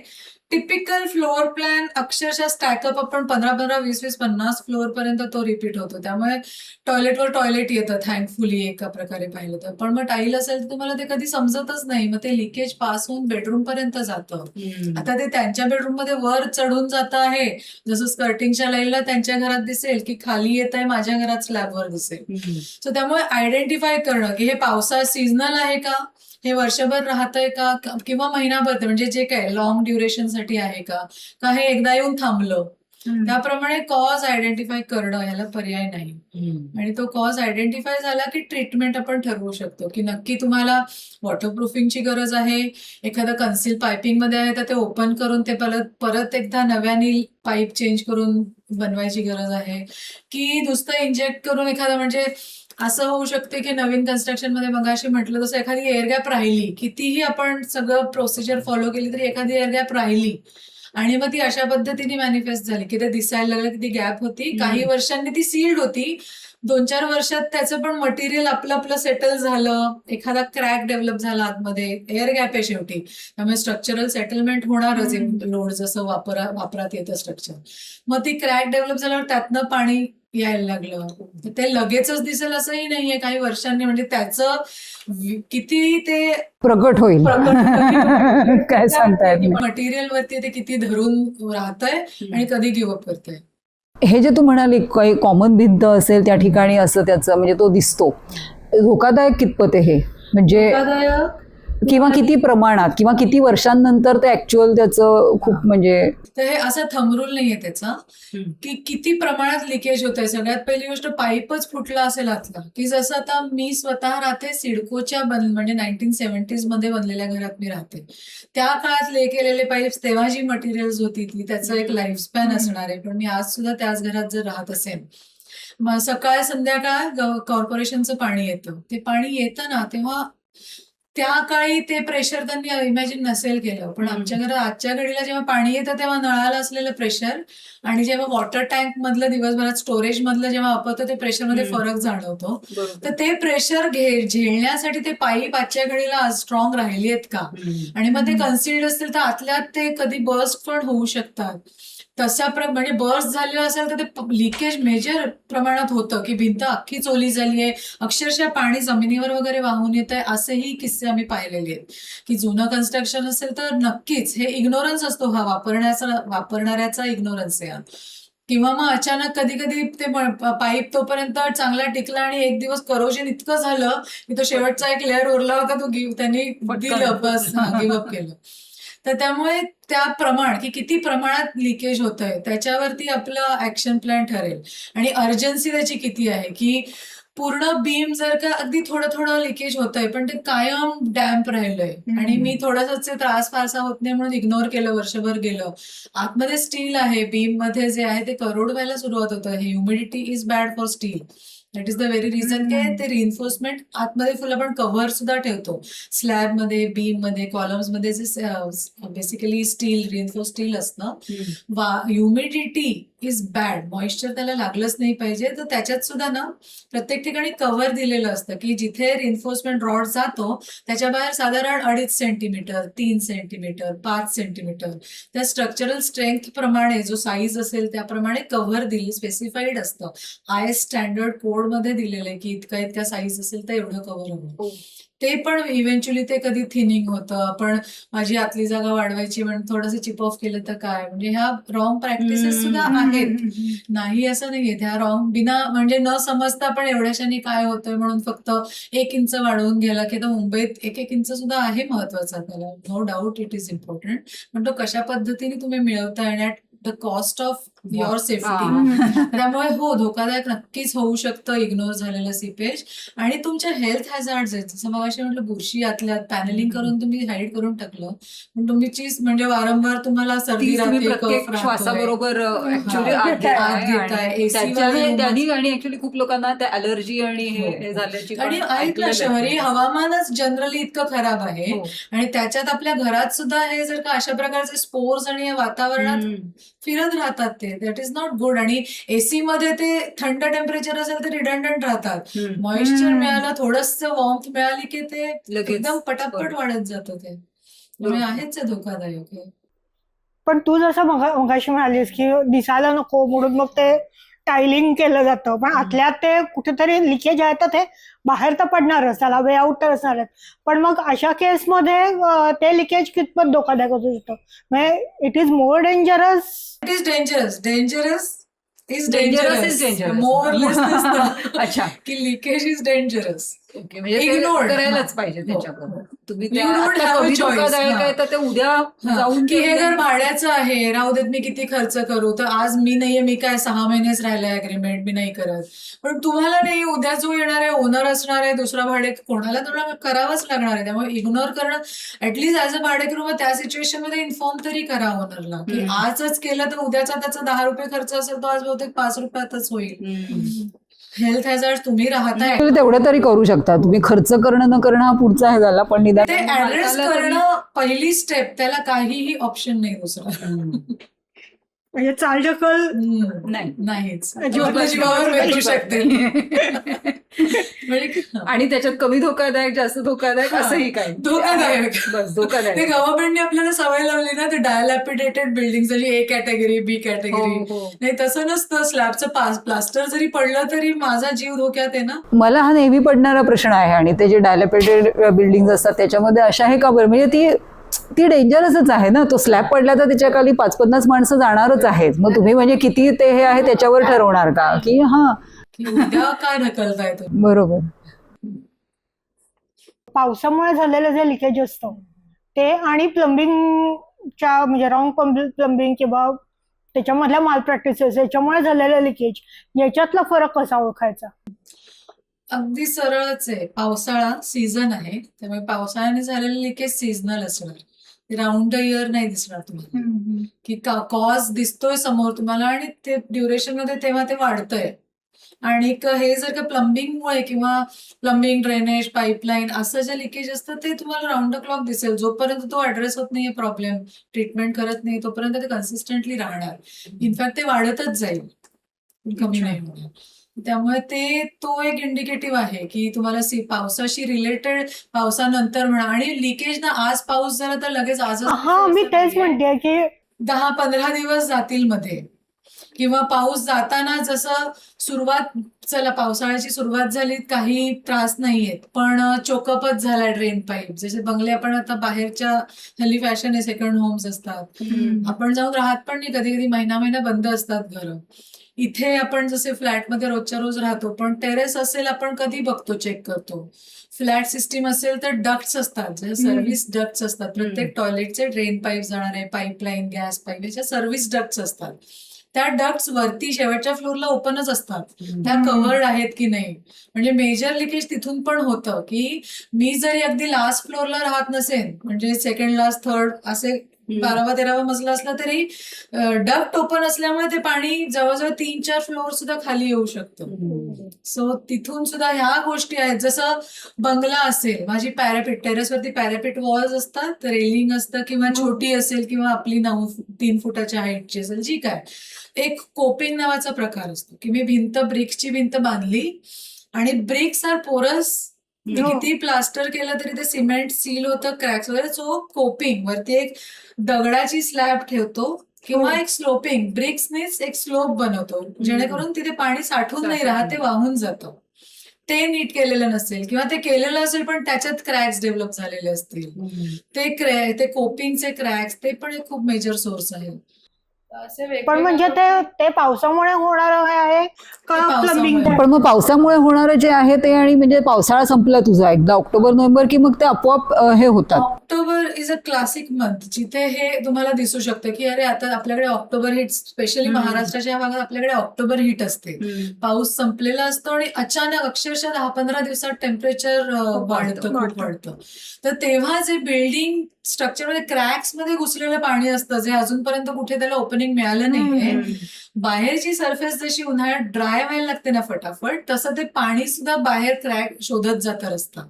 टिपिकल फ्लोअर प्लॅन अक्षरशः स्टॅकअप आपण 15-15, 20-20, 50 फ्लोअर पर्यंत तो रिपीट होतो, त्यामुळे टॉयलेटवर टॉयलेट येतं थँकफुली एका प्रकारे पाहिलं तर. पण मग टाईल असेल तर तुम्हाला ते कधी समजतच नाही, मग ते लिकेज पास होऊन बेडरूम पर्यंत जातं. आता ते त्यांच्या बेडरूम मध्ये वर चढून जात आहे, जसं स्कर्टिंगच्या लाईनला त्यांच्या घरात दिसेल की खाली येत आहे माझ्या घरात स्लॅबवर दिसेल. सो त्यामुळे आयडेंटिफाय करणं की हे पावसाळ्यात सीझनल आहे का, हे वर्षभर राहतंय का, किंवा महिनाभर म्हणजे जे काय लॉंग ड्युरेशन साठी आहे का हे एकदा येऊन थांबलं, त्याप्रमाणे कॉज आयडेंटिफाय करणं, ह्याला पर्याय नाही. आणि तो कॉज आयडेंटिफाय झाला की ट्रीटमेंट आपण ठरवू शकतो की नक्की तुम्हाला वॉटरप्रूफिंगची गरज आहे, एखादं कन्सील पायपिंग मध्ये आहे तर ते ओपन करून ते परत एकदा नव्याने पाईप चेंज करून बनवायची गरज आहे, की नुसतं इंजेक्ट करून एखादं, म्हणजे असं होऊ शकते की नवीन कन्स्ट्रक्शन मध्ये मगाशी म्हटलं तसं एखादी एअर गॅप राहिली, कितीही आपण सगळं प्रोसिजर फॉलो केली तरी एखादी एअर गॅप राहिली आणि मग ती अशा पद्धतीने मॅनिफेस्ट झाली की ते दिसायला लागलं की ती गॅप होती, काही वर्षांनी ती सील्ड होती, 2-4 वर्षात त्याचं पण मटेरियल आपलं सेटल झालं, एखादा क्रॅक डेव्हलप झाला आतमध्ये, एअर गॅप आहे शेवटी, त्यामुळे स्ट्रक्चरल सेटलमेंट होणारच, लोड जसं वापरात येतं स्ट्रक्चर, मग ती क्रॅक डेव्हलप झाल्यावर त्यातनं पाणी यायला लागलं, ते लगेचच दिसेल असंही नाहीये, काही वर्षांनी, म्हणजे त्याचं किती ते प्रगट होईल काय सांगतायत. मटेरियल वरती ते किती धरून राहतंय आणि कधी गिव्हअप करतंय. हे जे तू म्हणाली काही कॉमन भिंत असेल त्या ठिकाणी असं त्याचं म्हणजे तो दिसतो, धोकादायक कितपत आहे हे, म्हणजे किंवा किती प्रमाणात किंवा किती वर्षांनंतर ते ऍक्च्युअल त्याचं खूप म्हणजे. तर हे असं थंबरूल नाहीये त्याचा की किती प्रमाणात लिकेज होत आहे. सगळ्यात पहिली गोष्ट पाईपच फुटला असेल आतला, की जसं आता मी स्वतः राहते सिडकोच्या म्हणजे 1970s मध्ये बनलेल्या घरात मी राहते, त्या काळात ले केलेले पाईप्स, तेव्हा जी मटेरियल्स होती ती त्याचं एक लाईफ स्पॅन असणार आहे, पण मी आज सुद्धा त्याच घरात जर राहत असेल सकाळ संध्याकाळ कॉर्पोरेशनचं पाणी येतं. ते पाणी येतं ना तेव्हा त्या काळी ते प्रेशर त्यांनी इमॅजिन नसेल केलं, पण आमच्या घरात आजच्या घडीला जेव्हा पाणी येतं तेव्हा नळाला असलेलं प्रेशर आणि जेव्हा वॉटर टँक मधलं दिवसभरात स्टोरेज मधलं जेव्हा वापरतो ते प्रेशरमध्ये फरक जाणवतो. तर ते प्रेशर झेलण्यासाठी ते पाईप आजच्या घडीला स्ट्रॉंग राहिली आहेत का, आणि मग ते कन्सिल्ड असतील तर आतल्यात ते कधी बर्स्ट पण होऊ शकतात. तशा म्हणजे बर्स्ट झालेलं असेल तर ते लिकेज मेजर प्रमाणात होतं, की भिंत अख्खीच ओली झाली आहे, अक्षरशः पाणी जमिनीवर वगैरे वाहून येत आहे. असेही किस्से आम्ही पाहिलेले आहेत की जुनं कन्स्ट्रक्शन असेल तर नक्कीच हे इग्नोरन्स असतो, हा वापरणाऱ्याचा इग्नोरन्स आहे. किंवा मग अचानक कधी कधी ते पाईप तोपर्यंत चांगला टिकला आणि एक दिवस करोजन इतकं झालं की तो शेवटचा एक लेअर उरला होता, तो त्यांनी दिलं, बस गिव्हअप केलं. तर त्यामुळे त्या प्रमाण की किती प्रमाणात लिकेज होत आहे त्याच्यावरती आपलं ऍक्शन प्लॅन ठरेल. आणि अर्जन्सी त्याची किती आहे, की पूर्ण बीम जर का अगदी थोडं थोडं लिकेज होत आहे पण ते कायम डॅम्प राहिलंय आणि मी थोडासाच त्रास फारसा होत नाही म्हणून इग्नोर केलं, वर्षभर गेलं, आतमध्ये स्टील आहे, बीम मध्ये जे आहे ते करोड व्हायला सुरुवात होतं. Humidity is bad for steel. That is the very reason की ते रिइन्फोर्समेंट आतमध्ये फुल आपण कव्हर सुद्धा ठेवतो स्लॅब मध्ये, बीम मध्ये, कॉलम्स मध्ये, जे बेसिकली स्टील, रिइन्फोर्स स्टील असतं. ह्युमिडिटी इज बॅड, मॉइश्चर त्याला लागलंच नाही पाहिजे. तर त्याच्यात सुद्धा ना प्रत्येक ठिकाणी कव्हर दिलेलं असतं की जिथे रिइन्फोर्समेंट रॉड जातो त्याच्या बाहेर साधारण 2.5 सेंटीमीटर, 3 सेंटीमीटर, 5 सेंटीमीटर त्या स्ट्रक्चरल स्ट्रेंथ प्रमाणे जो साईज असेल त्याप्रमाणे कव्हर दिली, स्पेसिफाईड असतं. IS स्टँडर्ड कोड मध्ये दिलेलं आहे की इतक्या साईज असेल तर एवढं कव्हर हवं. ते पण इव्हेंच्युअली ते कधी थिनिंग होतं. आपण माझी आतली जागा वाढवायची म्हणून थोडंसं चिप ऑफ केलं तर काय, म्हणजे ह्या रॉंग प्रॅक्टिसेस सुद्धा आहेत. नाही असं नाहीये, त्या रॉंग बिना म्हणजे न समजता पण एवढ्याशाने काय होतंय म्हणून फक्त 1 इंच वाढवून गेला की तर मुंबईत 1 इंच सुद्धा आहे महत्वाचा, त्याला no doubt it is important. पण तो कशा पद्धतीने तुम्ही मिळवताय आणि at the cost of your safety. त्यामुळे हो, धोकादायक नक्कीच होऊ शकतं इग्नोर झालेलं सीपेज. आणि तुमच्या हेल्थ हॅझार्ड्स आहेत, जसं मगाशी म्हटलं बुरशी आतल्यात पॅनलिंग करून तुम्ही हाईड करून टाकलं पण तुमची म्हणजे वारंवार तुम्हाला सर्दी राहते, प्रत्येक कफ श्वासाबरोबर ऍक्च्युली हा, आत घेताय. त्यांनी आणि ऍक्च्युली खूप लोकांना त्या अलर्जी आणि हे झाल्याची आणि ऐकलं, शहरी हवामानच जनरली इतकं खराब आहे आणि त्याच्यात आपल्या घरात सुद्धा हे जर का अशा प्रकारचे स्पोर्स आणि वातावरणात फिरत राहतात ते दॅट इज नॉट गुड. आणि एसी मध्ये ते थंड टेम्परेचर असेल तर रिडंडंट राहतात. मॉइश्चर मिळालं, थोडस वॉर्मथ मिळाली की ते एकदम पटापट वाढत जातं. ते त्यामुळे आहेच धोकादायक. पण तू जसं मगाशी म्हणालीस की दिसायला नको म्हणून मग ते टायलिंग केलं जातं, पण आतल्यात ते कुठेतरी लिकेज आहे तर ते बाहेर तर पडणारच, त्याला वे आउट तर असणारच. पण मग अशा केसमध्ये ते लिकेज कितपत धोकादायक असू शकतं, म्हणजे it is more dangerous. It is dangerous is Dangerous is dangerous dangerous. More less अच्छा. की लिकेज इज डेंजरस. ओके, म्हणजे ते Ignored. करायलाच पाहिजे हो. त्याच्याबरोबर. तुम्ही You don't have a कमी choice. धोकादायक आहे तर ते उद्या जाऊन की हे घर भाड्याचं आहे, राहू देत, मी किती खर्च करू, तर आज मी नाहीये, मी काय 6 महिनेच राहिलाय अग्रीमेंट, मी नाही करत. पण तुम्हाला नाही, उद्या जो येणार आहे ओनर असणार आहे, दुसरा भाडे कोणाला तुम्हाला करावंच लागणार आहे. त्यामुळे इग्नोर करणं, ऍटलीस्ट ऍज अ भाडेकरू मग त्या सिच्युएशन मध्ये इन्फॉर्म तरी करा ओनरला की आजच केलं तर उद्याचा त्याचा 10 रुपये खर्च असेल तो आज बहुतेक 5 रुपयातच होईल. हेल्थ हॅझार्ड तुम्ही राहताय तेवढं तरी करू शकता तुम्ही. खर्च करणं न करणं हा पुढचा हे झाला, पण निदान ते ऍड्रेस करणं पहिली स्टेप, त्याला काहीही ऑप्शन नाही दुसरा. म्हणजे चालढकल नाहीच, जीवावर जीवावर भेटू शकते. आणि त्याच्यात कमी धोकादायक, जास्त धोकादायक असंही काय धोकादायक. बस धोकादायक. ते गव्हर्नमेंटने आपल्याला सवय लावली ना, ते डायलॅपिडेटेड बिल्डिंग जरी A कॅटेगरी, B कॅटेगरी, नाही तसं नसतं. स्लॅबचं प्लास्टर जरी पडलं तरी माझा जीव धोक्यात आहे ना. मला हा नेहमी पडणारा प्रश्न आहे. आणि ते जे डायलॅपिडेड बिल्डिंग असतात त्याच्यामध्ये अशा आहे का बरं, म्हणजे ती डेंजरसच आहे ना. तो स्लॅब पडला तर त्याच्या खाली 50-50 माणसं जाणारच आहेत. मग तुम्ही म्हणजे किती ते हे आहे त्याच्यावर ठरवणार का की उद्या काय ढकलताय तुम्ही. बरोबर. पावसामुळे झालेलं जे लिकेज असतं ते आणि प्लंबिंगच्या म्हणजे रॉंग प्लंबिंग किंवा त्याच्यामधल्या माल प्रॅक्टिसेस याच्यामुळे झालेलं लिकेज, याच्यातला फरक कसा ओळखायचा? अगदी सरळच आहे. पावसाळा सीझन आहे, त्यामुळे पावसाळ्याने झालेलं लिकेज सीझनल असणार, राऊंड द इयर नाही दिसणार तुम्हाला. की कॉज दिसतोय समोर तुम्हाला आणि ते ड्युरेशन मध्ये तेव्हा ते वाढतंय. आणि हे जर का प्लंबिंगमुळे किंवा प्लंबिंग, ड्रेनेज, पाईपलाईन असं जे लिकेज असतं ते तुम्हाला राऊंड द क्लॉक दिसेल. जोपर्यंत तो ऍड्रेस होत नाहीये प्रॉब्लेम, ट्रीटमेंट करत नाही, तोपर्यंत ते कन्सिस्टंटली राहणार. इनफॅक्ट ते वाढतच जाईल, कमी नाही होणार. त्यामुळे तो एक इंडिकेटिव्ह आहे की तुम्हाला पावसाशी रिलेटेड पावसानंतर म्हणा, आणि लिकेज ना आज पाऊस झाला तर लगेच आजच हा मी तेच म्हणते की 10-15 दिवस जातील मध्ये, किंवा पाऊस जाताना जसं चला पावसाळ्याची सुरुवात झाली, काही त्रास नाहीयेत, पण चोकअपच झालाय ड्रेन पाईप. जसे बंगले आपण आता बाहेरच्या हल्ली फॅशन आहे, सेकंड होम्स असतात, आपण जाऊन राहत पण नाही, कधी कधी महिना बंद असतात घरं. इथे आपण जसे फ्लॅटमध्ये रोजच्या रोज राहतो, पण टेरेस असेल आपण कधी बघतो, चेक करतो. फ्लॅट सिस्टीम असेल तर डक्ट्स असतात, जे सर्व्हिस डक्ट्स असतात. प्रत्येक टॉयलेटचे ड्रेन पाईप जाणारे, पाईपलाईन, गॅस पाईप, याच्या सर्व्हिस डक्ट्स असतात. त्या डक्ट्स वरती शेवटच्या फ्लोअरला ओपनच असतात, त्या कव्हर्ड आहेत की नाही. म्हणजे मेजर लिकेज तिथून पण होतं की मी जरी अगदी लास्ट फ्लोअरला राहत नसेल, म्हणजे सेकंड लास्ट, थर्ड असे 12वा-13वा मजला असला तरी डक्ट ओपन असल्यामुळे ते पाणी जवळजवळ 3-4 फ्लोअर सुद्धा खाली येऊ शकतं. सो तिथून सुद्धा ह्या गोष्टी आहेत. जसं बंगला असेल, माझी पॅरापेट, टेरेसवरती पॅरापेट वॉल्स असतात, रेलिंग असतं, किंवा छोटी असेल किंवा आपली 3 फुटाच्या हाईटची असेल, जी काय, एक कोपिंग नावाचा प्रकार असतो की मी ब्रिक्सची भिंत बांधली आणि ब्रिक्स आर पोरस, किती प्लास्टर केलं तरी ते सिमेंट सील होतं, क्रॅक्स वगैरे. सो कोपिंग वरती एक दगडाची स्लॅब ठेवतो किंवा एक स्लोपिंग ब्रिक्सनेच एक स्लोप बनवतो, जेणेकरून तिथे पाणी साठून नाही राहत, ते वाहून जातं. ते नीट केलेलं नसेल, किंवा ते केलेलं असेल पण त्याच्यात क्रॅक्स डेव्हलप झालेले असतील, ते कोपिंगचे क्रॅक्स, ते पण एक खूप मेजर सोर्स आहे. पण म्हणजे ते पावसामुळे होणार आहे का प्लंबिंग? पण मग पावसामुळे होणारं जे आहे ते, आणि म्हणजे पावसाळा संपला तुझा एकदा ऑक्टोबर-नोव्हेंबर की मग ते आपोआप हे होतात. October is a classic month, जिथे हे तुम्हाला दिसू शकतं की अरे आता आपल्याकडे ऑक्टोबर हिट, स्पेशली महाराष्ट्राच्या भागात आपल्याकडे ऑक्टोबर हिट असते. पाऊस संपलेला असतो आणि अचानक अक्षरशः 10-15 दिवसात टेम्परेचर वाढतं, खूप वाढतं. तर तेव्हा जे बिल्डिंग स्ट्रक्चरमध्ये क्रॅक्स मध्ये घुसलेलं पाणी असतं, जे अजूनपर्यंत कुठे त्याला ओपनिंग मिळालं नाहीये, बाहेरची सरफेस जशी उन्हाळ्यात ड्राय व्हायला लागते ना फटाफट, तसं ते पाणी सुद्धा बाहेर क्रॅक शोधत जातं रस्ता.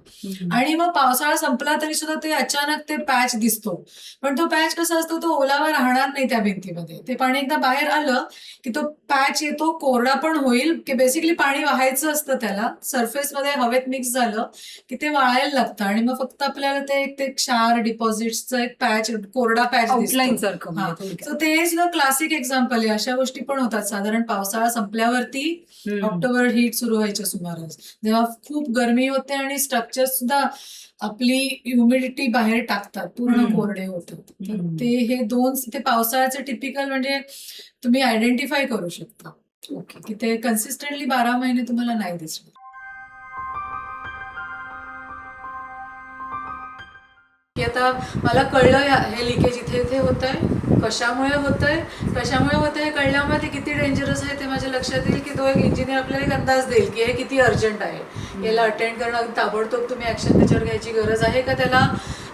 आणि मग पावसाळा संपला तरी सुद्धा ते अचानक ते पॅच दिसतो, पण तो पॅच कसा असतो, तो ओलावा राहणार नाही त्या भिंतीमध्ये. ते पाणी एकदा बाहेर आलं की तो पॅच येतो, कोरडा पण होईल, की बेसिकली पाणी वाहायचं असतं त्याला, सरफेसमध्ये हवेत मिक्स झालं की ते वाळायला लागतं, आणि मग फक्त आपल्याला ते क्षार डिपॉझिट्सचं एक पॅच, कोरडा पॅच आउटलाईन सारखं. दिसतो. ते सुद्धा क्लासिक एक्झाम्पल आहे. अशा गोष्टी पण होतात साधारण पावसाळा संपल्यावरती, ऑक्टोबर हीट सुरू व्हायच्या सुमारास, जेव्हा खूप गरमी होते आणि स्ट्रक्चर सुद्धा आपली ह्युमिडिटी बाहेर टाकतात, पूर्ण कोरडे होतात. हे ते पावसाळ्याचे टिपिकल, म्हणजे तुम्ही आयडेंटिफाय करू शकता की ते कन्सिस्टंटली 12 महिने तुम्हाला नाही दिसणार. की आता मला कळलं हे लिकेज इथे होतंय, कशामुळे होतंय कळल्यामुळे ते किती डेंजरस आहे ते माझ्या लक्षात येईल, की तो एक इंजिनियर आपल्याला एक अंदाज देईल की हे किती अर्जंट आहे, याला अटेंड करणं, ताबडतोब तुम्ही ऍक्शन त्याच्यावर घ्यायची गरज आहे का, त्याला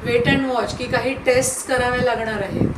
वेट अँड वॉच, की काही टेस्ट कराव्या लागणार आहेत.